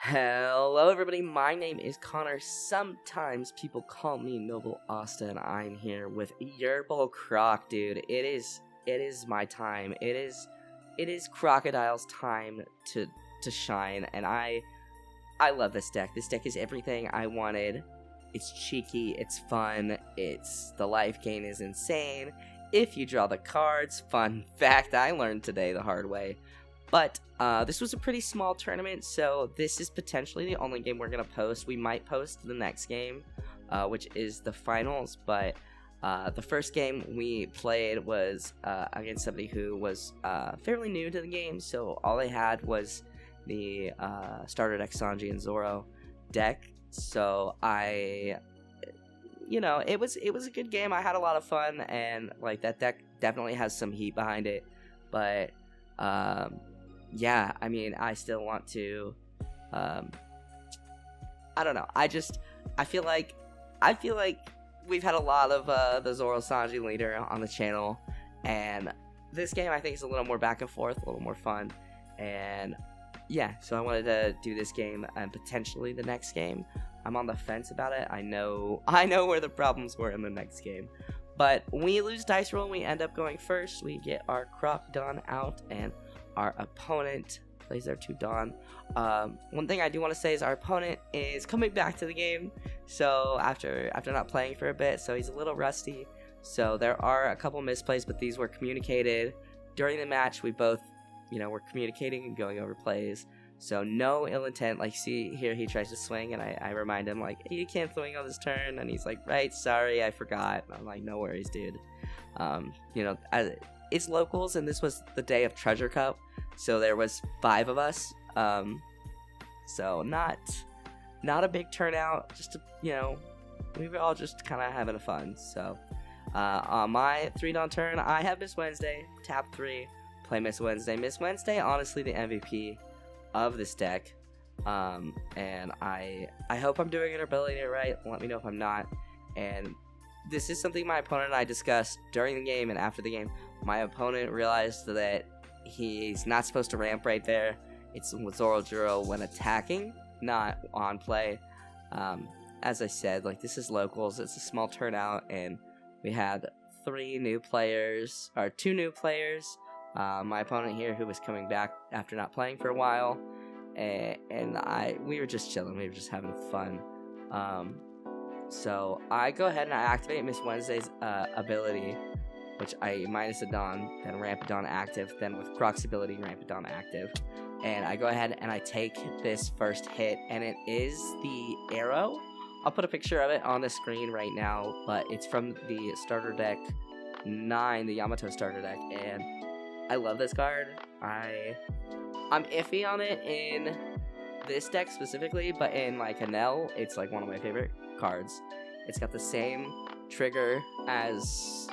Hello everybody, my name is Connor. Sometimes people call me NobleAsta, and I'm here with Yerble Croc, dude. It is my time. It is Crocodile's time to shine, and I love this deck. This deck is everything I wanted. It's cheeky, it's fun, the life gain is insane. If you draw the cards, fun fact I learned today the hard way. But this was a pretty small tournament, so this is potentially the only game we're going to post. We might post the next game, which is the finals, but the first game we played was against somebody who was fairly new to the game, so all they had was the starter deck Sanji and Zoro deck. So it was a good game. I had a lot of fun, and like that deck definitely has some heat behind it, but yeah, I mean, I still want to, I don't know, I feel like we've had a lot of, the Zoro Sanji leader on the channel, and this game I think is a little more back and forth, a little more fun, and yeah, so I wanted to do this game, and potentially the next game. I'm on the fence about it. I know where the problems were in the next game, but we lose dice roll and we end up going first. We get our Crocodile out, and our opponent plays their 2 Dawn. One thing I do want to say is our opponent is coming back to the game, so after not playing for a bit, so he's a little rusty. So there are a couple misplays, but these were communicated during the match. We both, were communicating and going over plays. So no ill intent. Like, see here, he tries to swing, and I remind him, like, hey, you can't swing on this turn, and he's like, right, sorry, I forgot. And I'm like, no worries, dude. It's locals, and this was the day of Treasure Cup, so there was 5 of us. So not a big turnout. Just we were all just kind of having fun. So on my 3 Dawn turn, I have Miss Wednesday, tap 3, play Miss Wednesday. Miss Wednesday, honestly, the MVP of this deck. And I hope I'm doing her ability right. Let me know if I'm not. And this is something my opponent and I discussed during the game and after the game. My opponent realized that he's not supposed to ramp right there. It's Zoro Juro when attacking, not on play. As I said, like, this is locals. It's a small turnout, and we had 2 new players. My opponent here, who was coming back after not playing for a while, and we were just chilling. We were just having fun. So I go ahead and I activate Miss Wednesday's ability, which I minus a Dawn, then ramp a Dawn active, then with Croc's ability, ramp a Dawn active. And I go ahead and I take this first hit, and it is the arrow. I'll put a picture of it on the screen right now, but it's from the starter deck 9, the Yamato starter deck, and I love this card. I'm iffy on it in this deck specifically, but in like Hanel, it's like one of my favorite cards. It's got the same trigger as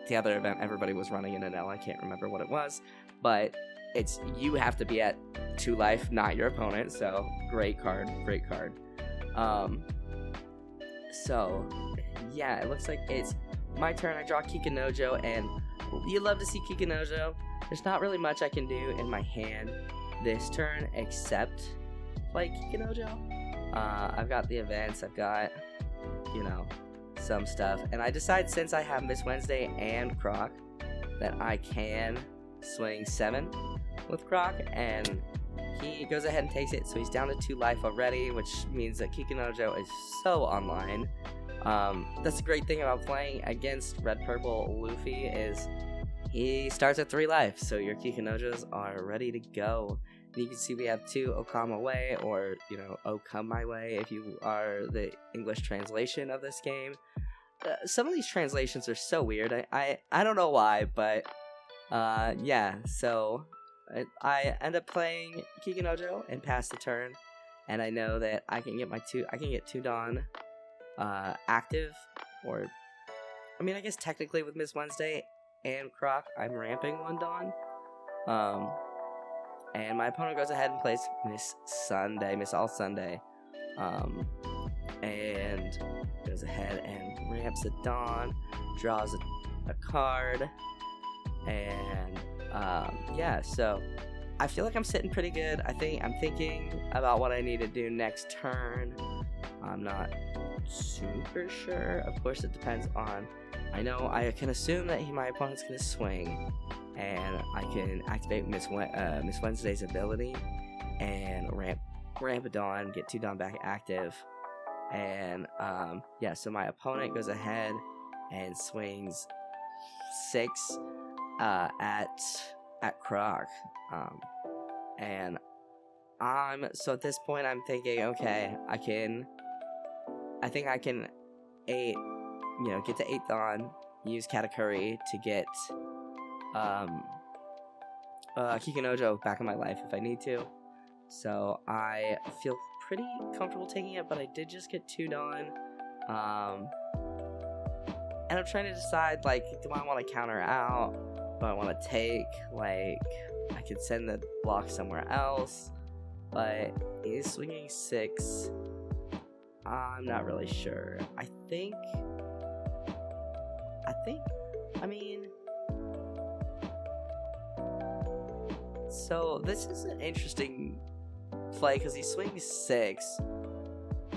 the other event everybody was running in Hanel. I can't remember what it was, but it's you have to be at 2 life, not your opponent. So great card. So yeah, it looks like it's my turn. I draw Kikinojo, and you love to see Kikinojo. There's not really much I can do in my hand this turn except play Kikinojo. I've got the events, I've got, some stuff, and I decide, since I have Miss Wednesday and Croc, that I can swing 7 with Croc, and he goes ahead and takes it, so he's down to 2 life already, which means that Kikinojo is so online. That's a great thing about playing against Red Purple Luffy, is he starts at 3 life, so your Kikinojos are ready to go. You can see we have 2 Okama Way, or, Okama My Way if you are the English translation of this game. Some of these translations are so weird. I don't know why, but yeah, so I end up playing Kikinojo and pass the turn, and I know that I can get 2 Dawn active, or, I guess technically with Miss Wednesday and Croc, I'm ramping 1 Dawn. And my opponent goes ahead and plays Miss All Sunday, and goes ahead and ramps a Dawn, draws a card, and yeah, so I feel like I'm sitting pretty good. I'm thinking about what I need to do next turn. I'm not super sure. Of course, it depends on. I know I can assume that my opponent's gonna swing, and I can activate Miss Wednesday's ability and ramp a Dawn, get 2 Dawn back active, and yeah. So my opponent goes ahead and swings 6 at Croc, and so at this point I'm thinking, okay, I think I can 8, get to 8th on, use Katakuri to get Kikinojo back in my life if I need to. So I feel pretty comfortable taking it, but I did just get 2 Dawn. And I'm trying to decide, like, do I want to counter out? Do I want to take? Like, I could send the block somewhere else, but is swinging 6? I'm not really sure. So this is an interesting play because he swings 6.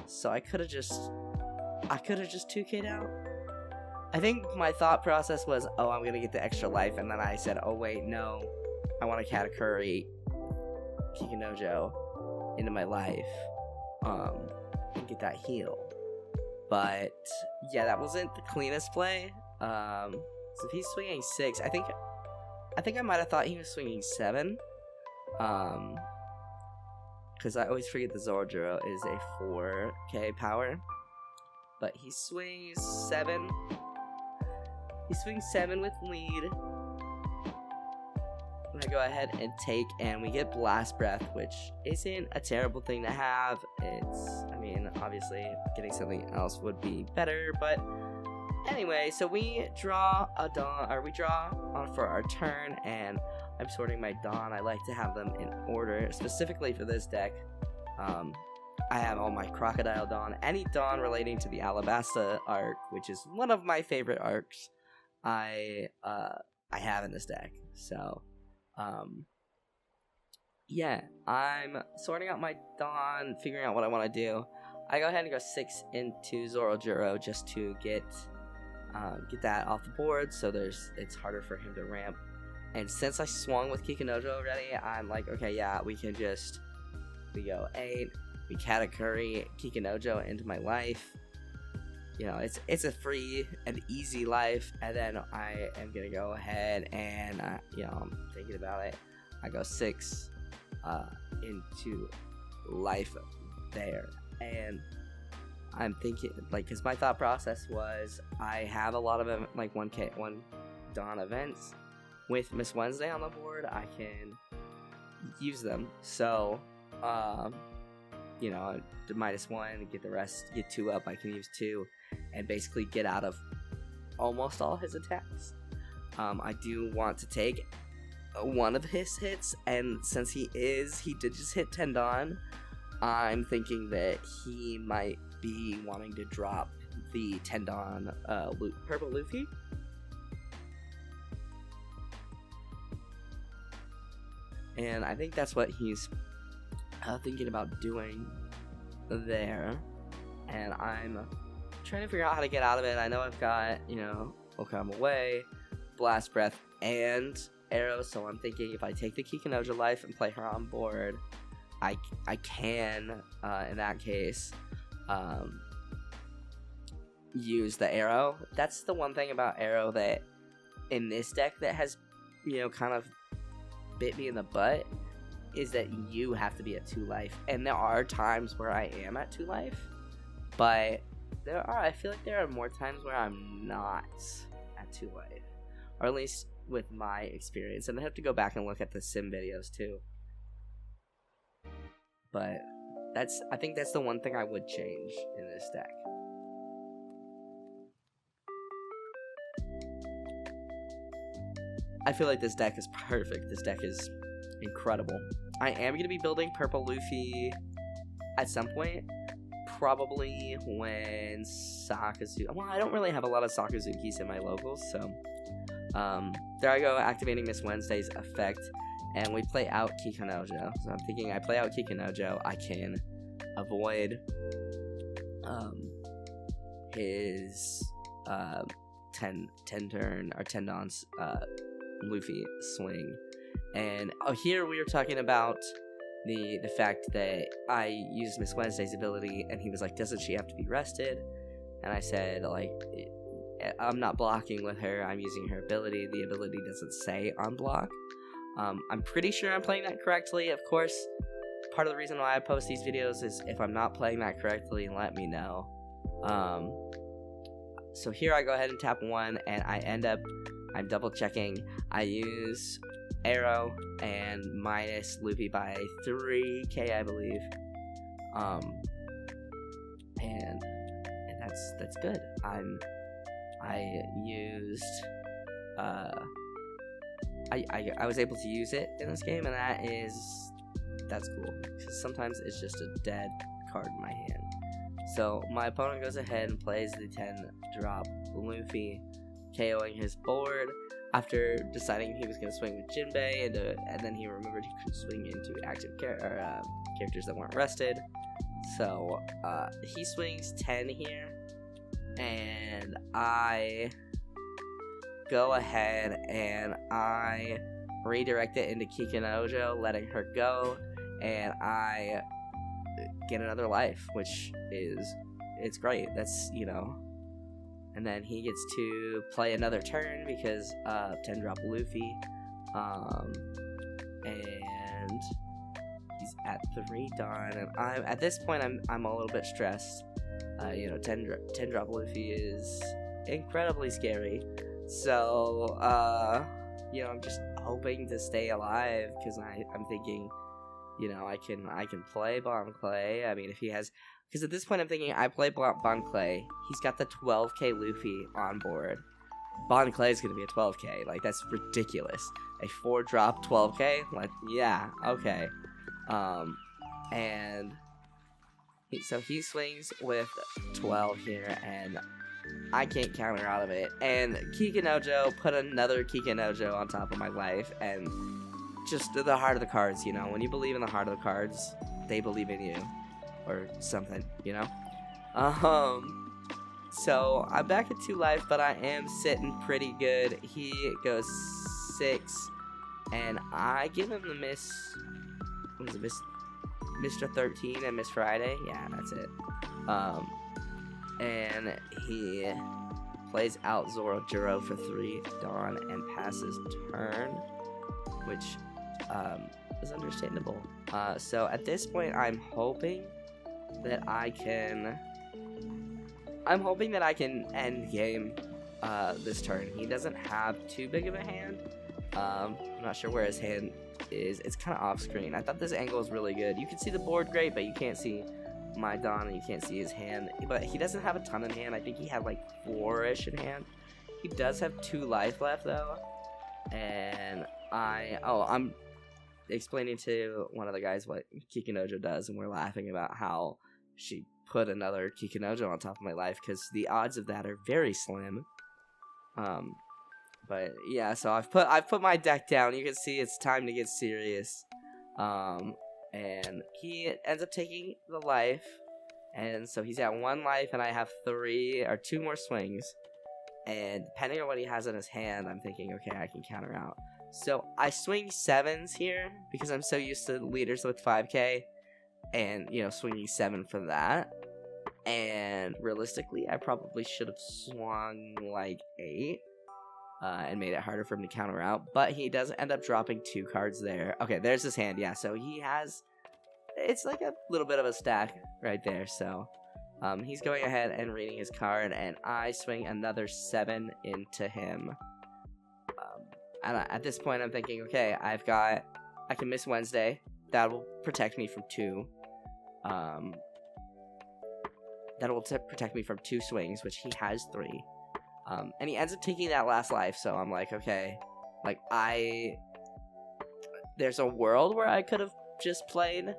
So I could have just 2K'd out. I think my thought process was, oh, I'm gonna get the extra life, and then I said, oh wait, no, I want to Katakuri Kikinojo into my life, and get that heal. But yeah, that wasn't the cleanest play. So if he's swinging 6, I think I might have thought he was swinging 7. Because I always forget the Zoroark is a 4K power, but he swings 7. He swings 7 with lead. I'm gonna go ahead and take, and we get Blast Breath, which isn't a terrible thing to have. Obviously, getting something else would be better, but anyway, so we draw a Dawn, or we draw on for our turn, and I'm sorting my Dawn. I like to have them in order, specifically for this deck. I have all my Crocodile Dawn, any Dawn relating to the Alabasta arc, which is one of my favorite arcs. I have in this deck. So, yeah, I'm sorting out my Dawn, figuring out what I want to do. I go ahead and go 6 into Zoroark just to get that off the board, so it's harder for him to ramp. And since I swung with Kikinojo already, I'm like, okay, yeah, we go 8, we Katakuri Kikinojo into my life. It's a free and easy life, and then I am gonna go ahead and I'm thinking about it. I go 6 into life there, and I'm thinking, like, because my thought process was I have a lot of like 1 Dawn events with Miss Wednesday on the board. I can use them, so -1, get the rest, get 2 up. I can use 2 and basically get out of almost all his attacks. I do want to take one of his hits, and since he did just hit 10 Dawn, I'm thinking that he might be wanting to drop the 10 Dawn purple Luffy. And I think that's what he's thinking about doing there. And I'm trying to figure out how to get out of it. I know I've got, okay, I'm away, Blast Breath, and Arrow, so I'm thinking if I take the Kikinojo life and play her on board, I can, in that case, use the Arrow. That's the one thing about Arrow that in this deck that has, kind of bit me in the butt, is that you have to be at 2 life. And there are times where I am at 2 life, but I feel like there are more times where I'm not at 2 life, or at least with my experience. And I have to go back and look at the sim videos too. But I think that's the one thing I would change in this deck. I feel like this deck is perfect. This deck is incredible. I am going to be building Purple Luffy at some point. Probably when Sakazuki... Well, I don't really have a lot of Sakazukis in my locals, so... there I go, activating Miss Wednesday's effect. and we play out Kikanojo. So I'm thinking I play out Kikanojo, I can avoid his 10 turn or 10 dons Luffy swing. And here we were talking about the fact that I used Miss Wednesday's ability, and he was like, doesn't she have to be rested? And I said, like, I'm not blocking with her, I'm using her ability. The ability doesn't say on block. I'm pretty sure I'm playing that correctly. Of course, part of the reason why I post these videos is if I'm not playing that correctly, let me know. So here I go ahead and tap 1, and I'm double checking. I use Arrow and minus Luffy by 3k, I believe. And that's good. I used I was able to use it in this game, and that's cool, because sometimes it's just a dead card in my hand. So my opponent goes ahead and plays the 10 drop Luffy, KOing his board after deciding he was going to swing with Jinbei, and then he remembered he could swing into active characters that weren't rested. So he swings 10 here, and I go ahead and I redirect it into Kikanojo, letting her go, and I get another life, which it's great. That's, and then he gets to play another turn because 10 drop Luffy, and he's at 3 Dawn, and at this point I'm a little bit stressed. 10 drop Luffy is incredibly scary, so I'm just hoping to stay alive, because I'm thinking, I can play Bon Clay. I mean, if he has, because at this point I'm thinking I play Bon Clay, he's got the 12k Luffy on board. Bon Clay is gonna be a 12k, like, that's ridiculous. A 4 drop 12k, like, yeah, okay. And so he swings with 12 here, and I can't counter out of it. And Kikanojo put another Kikanojo on top of my life, and just the heart of the cards, when you believe in the heart of the cards, they believe in you, or something, So I'm back at 2 life, but I am sitting pretty good. He goes 6, and I give him the Mr. 13 and Miss Friday. Yeah, that's it. And he plays out Zoro for 3 Dawn and passes turn, which is understandable. So at this point, I'm hoping that I can end game this turn. He doesn't have too big of a hand. I'm not sure where his hand is. It's kind of off screen. I thought this angle was really good. You can see the board great, but you can't see my Dawn, and you can't see his hand. But he doesn't have a ton in hand. I think he had like 4-ish in hand. He does have 2 life left though, and I'm explaining to one of the guys what Kikanojo does, and we're laughing about how she put another Kikanojo on top of my life, because the odds of that are very slim. But yeah, so I've put my deck down. You can see it's time to get serious. And he ends up taking the life, and so he's at 1 life, and I have 2 more swings. And depending on what he has in his hand, I'm thinking, okay, I can counter out. So I swing 7s here because I'm so used to leaders with 5k, and swinging 7 for that. And realistically, I probably should have swung like 8. And made it harder for him to counter out, but he does end up dropping 2 cards there. Okay, there's his hand, yeah, so he has, it's like a little bit of a stack right there, so he's going ahead and reading his card, and I swing another 7 into him. And at this point, I'm thinking, okay, I can miss Wednesday, that will protect me from 2, protect me from 2 swings, which he has 3. And he ends up taking that last life, so I'm like, okay, like, there's a world where I could have just played,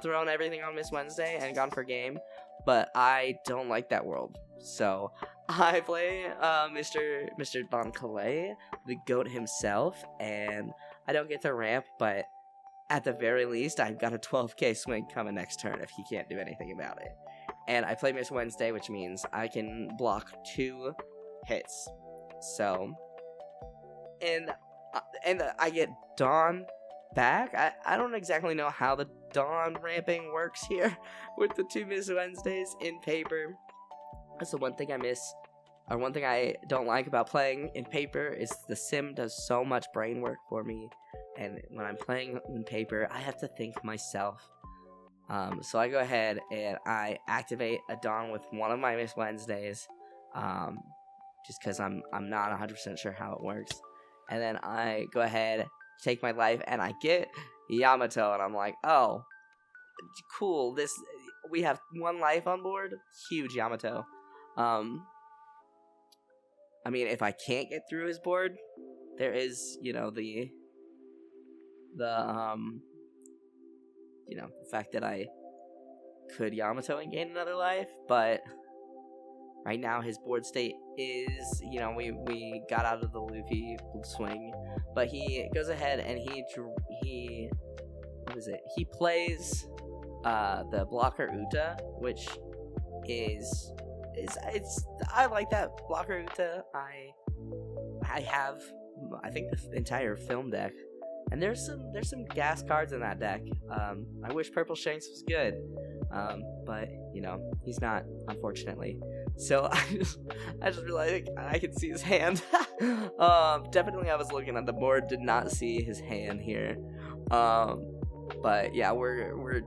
thrown everything on Miss Wednesday and gone for game, but I don't like that world, so I play, Mr. Bon Calais, the GOAT himself, and I don't get to ramp, but at the very least, I've got a 12k swing coming next turn if he can't do anything about it. And I play Miss Wednesday, which means I can block 2 hits. So, and I get Dawn back. I don't exactly know how the Dawn ramping works here with the 2 Miss Wednesdays in paper. That's the one thing I miss, or one thing I don't like about playing in paper, is the sim does so much brain work for me. And when I'm playing in paper, I have to think myself. So I go ahead and I activate a Dawn with one of my Miss Wednesdays, just because I'm not 100% sure how it works. And then I go ahead, take my life, and I get Yamato, and I'm like, oh, cool, we have 1 life on board? Huge Yamato. I mean, if I can't get through his board, there is, the fact that I could Yamato and gain another life, but right now his board state is, we got out of the Luffy swing, but he goes ahead and he plays the blocker Uta, which is I like that blocker Uta. I have, I think, the entire film deck. And there's some gas cards in that deck. I wish Purple Shanks was good, but he's not, unfortunately. So I just realized I could see his hand. Definitely, I was looking at the board, did not see his hand here. But yeah, we're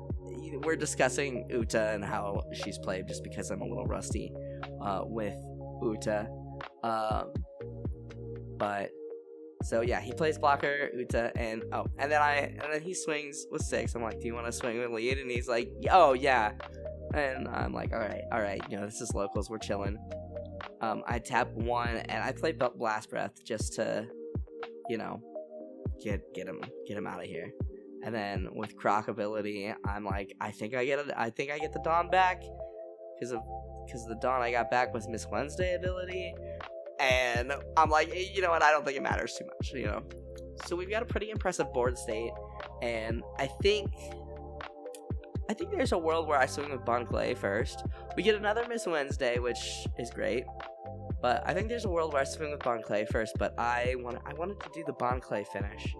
discussing Uta and how she's played, just because I'm a little rusty with Uta. But. So yeah, he plays blocker, Uta, and then he swings with 6. I'm like, do you want to swing with lead? And he's like, oh yeah. And I'm like, all right, this is locals, we're chilling. I tap 1 and I play Blast Breath just to, get him out of here. And then with Croc ability, I'm like, I think I get the Dawn back because the Dawn I got back was Miss Wednesday ability. And I'm like, you know what, I don't think it matters too much, So we've got a pretty impressive board state, and I think there's a world where I swing with Bon Clay first. We get another Miss Wednesday, which is great, but I think there's a world where I swing with Bon Clay first, but I wanted to do the Bon Clay finish.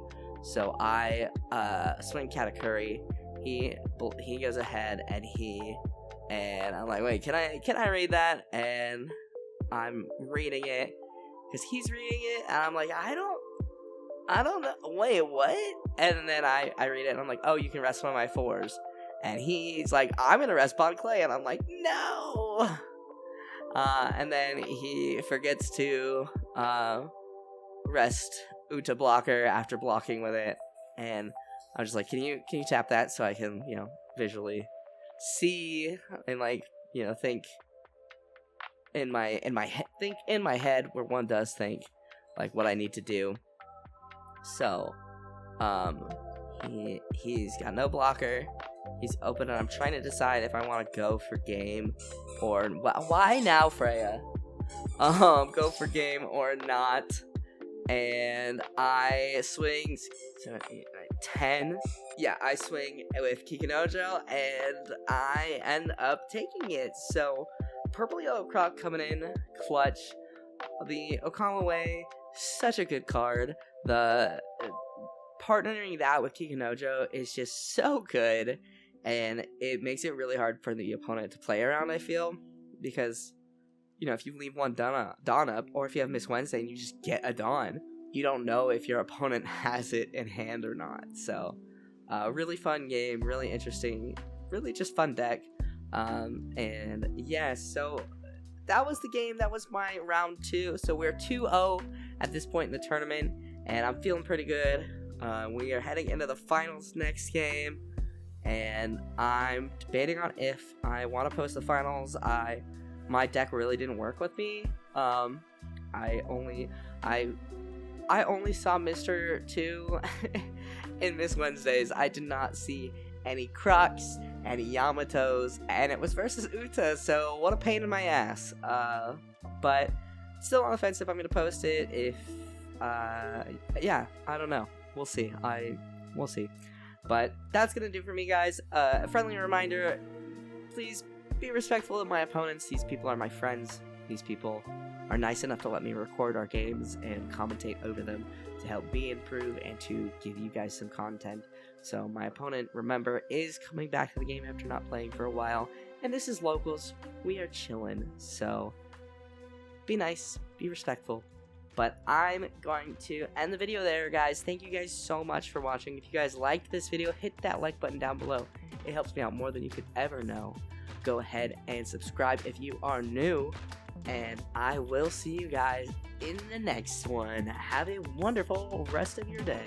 So I swing Katakuri, he goes ahead, and I'm like, wait, can I read that? And I'm reading it because he's reading it, and I'm like, I don't know. Wait, what? And then I read it, and I'm like, oh, you can rest one of my 4s. And he's like, I'm gonna rest Bon Clay, and I'm like, no. And then he forgets to rest Uta blocker after blocking with it, and I'm just like, can you tap that so I can visually see and think. In my head where one does think like what I need to do. So he's got no blocker, he's open, and I'm trying to decide if I want to go for game or why now, Freya, go for game or not. And I swing 7, 8, 9, 10. Yeah, I swing with Kikinojo and I end up taking it. So Purple Yellow Croc coming in clutch. The Okama Way, such a good card. The partnering that with Kikinojo is just so good, and it makes it really hard for the opponent to play around, I feel, because if you leave one Dawn up, or if you have Miss Wednesday and you just get a Dawn, you don't know if your opponent has it in hand or not. So really fun game, really interesting, really just fun deck. And yeah, so that was the game. That was my round 2. So we're 2-0 at this point in the tournament, and I'm feeling pretty good. We are heading into the finals next game, and I'm debating on if I want to post the finals. My deck really didn't work with me. I only saw Mr. 2 in Miss Wednesdays. I did not see any Crocs, any Yamatos, and it was versus Uta, so what a pain in my ass. But still on offensive, I'm going to post it if, yeah, I don't know. we'll see. We'll see. But that's gonna do for me, guys. A friendly reminder: please be respectful of my opponents. These people are my friends. These people are nice enough to let me record our games and commentate over them to help me improve and to give you guys some content. So my opponent, remember, is coming back to the game after not playing for a while, and this is locals. We are chilling, so be nice, be respectful. But I'm going to end the video there, guys. Thank you guys so much for watching. If you guys liked this video, hit that like button down below. It helps me out more than you could ever know. Go ahead and subscribe if you are new, and I will see you guys in the next one. Have a wonderful rest of your day.